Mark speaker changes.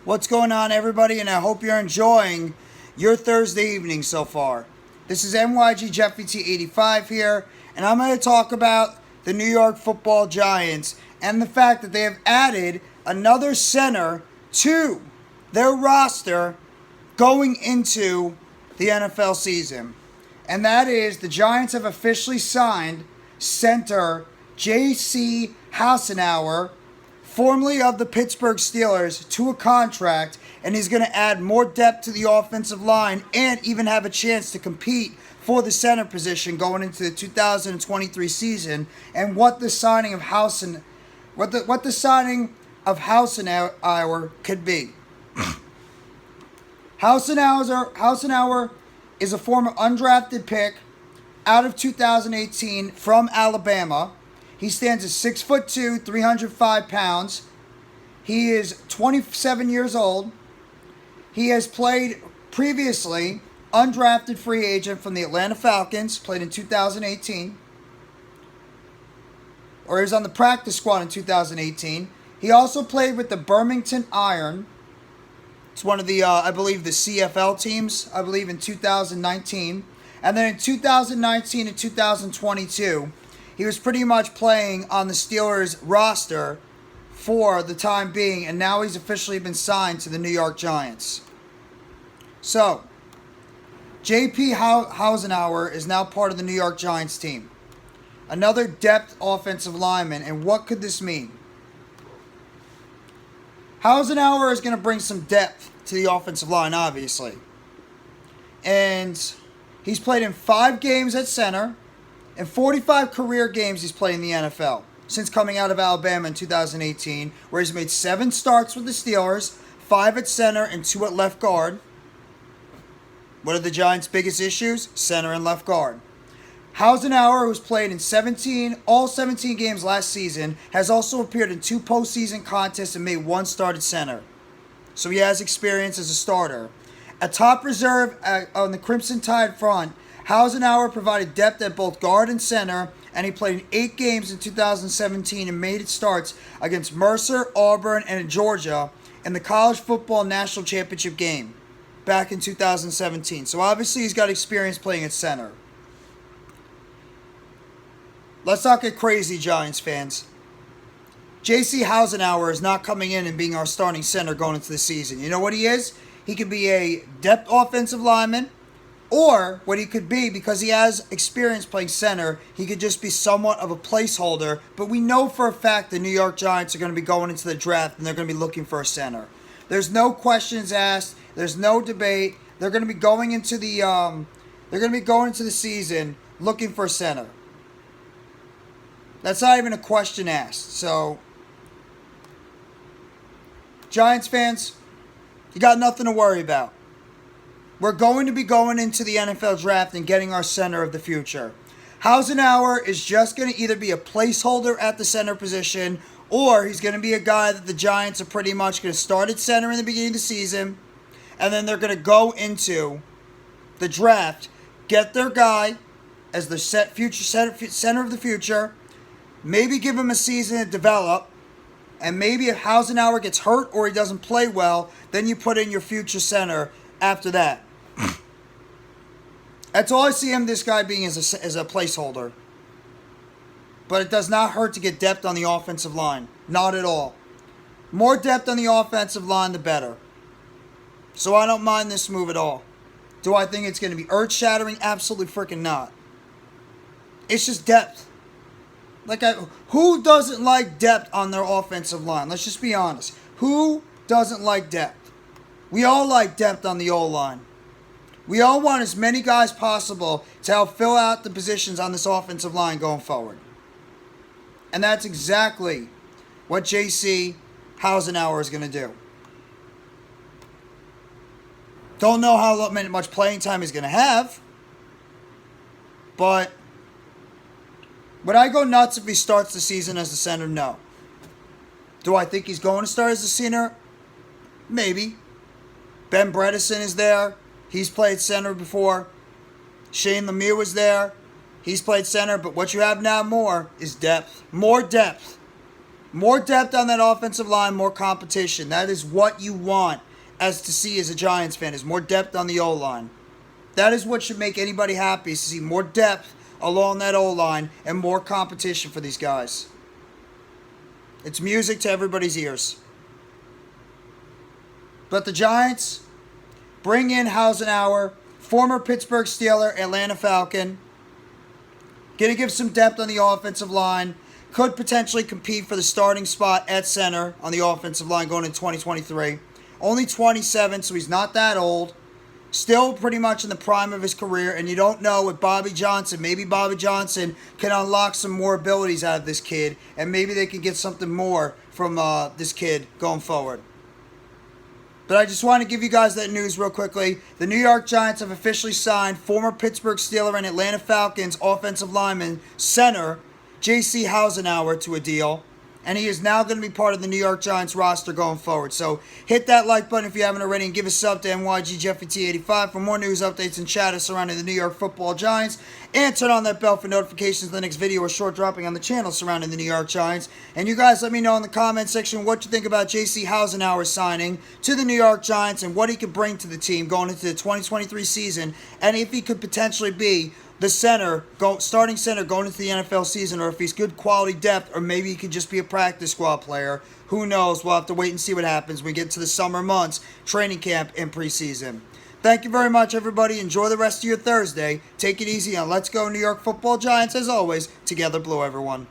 Speaker 1: What's going on, everybody? And I hope you're enjoying your Thursday evening so far. This is NYG Jeffy T85 here, and I'm going to talk about the New York Football Giants and the fact that they have added another center to their roster going into the NFL season. And that is, the Giants have officially signed center J.C. Hassenauer, formerly of the Pittsburgh Steelers, to a contract, and he's going to add more depth to the offensive line and even have a chance to compete for the center position going into the 2023 season. And what the signing of Hassenauer could be. Hassenauer is a former undrafted pick out of 2018 from Alabama. He stands at 6'2", 305 pounds. He is 27 years old. He has played previously undrafted free agent from the Atlanta Falcons, played in 2018. Or he was on the practice squad in 2018. He also played with the Birmingham Iron. It's one of the, I believe, the CFL teams, I believe, in 2019. And then in 2019 and 2022, he was pretty much playing on the Steelers roster for the time being, and now he's officially been signed to the New York Giants. So, J.P. Hassenauer is now part of the New York Giants team. Another depth offensive lineman, and what could this mean? Hassenauer is going to bring some depth to the offensive line, obviously. And he's played in 5 games at center. In 45 career games he's played in the NFL since coming out of Alabama in 2018, where he's made 7 starts with the Steelers, 5 at center and 2 at left guard. What are the Giants' biggest issues? Center and left guard. Hassenauer, who's played in all 17 games last season, has also appeared in 2 postseason contests and made 1 start at center. So he has experience as a starter. A top reserve on the Crimson Tide front, Hassenauer provided depth at both guard and center, and he played in 8 games in 2017 and made starts against Mercer, Auburn, and Georgia in the College Football National Championship Game back in 2017. So obviously he's got experience playing at center. Let's not get crazy, Giants fans. J.C. Hassenauer is not coming in and being our starting center going into the season. You know what he is? He could be a depth offensive lineman. Or what he could be, because he has experience playing center, he could just be somewhat of a placeholder. But we know for a fact the New York Giants are going to be going into the draft and they're going to be looking for a center. There's no questions asked. There's no debate. They're going to be going into the season looking for a center. That's not even a question asked. So, Giants fans, you got nothing to worry about. We're going to be going into the NFL draft and getting our center of the future. Hassenauer is just going to either be a placeholder at the center position, or he's going to be a guy that the Giants are pretty much going to start at center in the beginning of the season, and then they're going to go into the draft, get their guy as the center of the future, maybe give him a season to develop, and maybe if Hassenauer gets hurt or he doesn't play well, then you put in your future center after that. That's all I see this guy being as a placeholder. But it does not hurt to get depth on the offensive line. Not at all. More depth on the offensive line, the better. So I don't mind this move at all. Do I think it's going to be earth-shattering? Absolutely freaking not. It's just depth. Who doesn't like depth on their offensive line? Let's just be honest. Who doesn't like depth? We all like depth on the O-line. We all want as many guys possible to help fill out the positions on this offensive line going forward. And that's exactly what J.C. Hassenauer is going to do. Don't know how much playing time he's going to have. But would I go nuts if he starts the season as a center? No. Do I think he's going to start as a center? Maybe. Ben Bredesen is there. He's played center before. Shane Lemieux was there. He's played center. But what you have now more is depth. More depth. More depth on that offensive line, more competition. That is what you want to see as a Giants fan, is more depth on the O-line. That is what should make anybody happy, is to see more depth along that O-line and more competition for these guys. It's music to everybody's ears. But the Giants bring in Hassenauer, former Pittsburgh Steeler, Atlanta Falcon. Going to give some depth on the offensive line. Could potentially compete for the starting spot at center on the offensive line going into 2023. Only 27, so he's not that old. Still pretty much in the prime of his career, and you don't know with Bobby Johnson. Maybe Bobby Johnson can unlock some more abilities out of this kid, and maybe they can get something more from this kid going forward. But I just want to give you guys that news real quickly. The New York Giants have officially signed former Pittsburgh Steelers and Atlanta Falcons offensive lineman center J.C. Hassenauer to a deal. And he is now going to be part of the New York Giants roster going forward. So hit that like button if you haven't already, and give a sub to NYGJeffyT85 for more news, updates, and chatter surrounding the New York Football Giants. And turn on that bell for notifications of the next video or short dropping on the channel surrounding the New York Giants. And you guys let me know in the comment section what you think about J.C. Hassenauer signing to the New York Giants and what he could bring to the team going into the 2023 season. And if he could potentially be the starting center going into the NFL season, or if he's good quality depth, or maybe he could just be a practice squad player. Who knows? We'll have to wait and see what happens when we get to the summer months, training camp, and preseason. Thank you very much, everybody. Enjoy the rest of your Thursday. Take it easy, and let's go New York Football Giants. As always, together blue, everyone.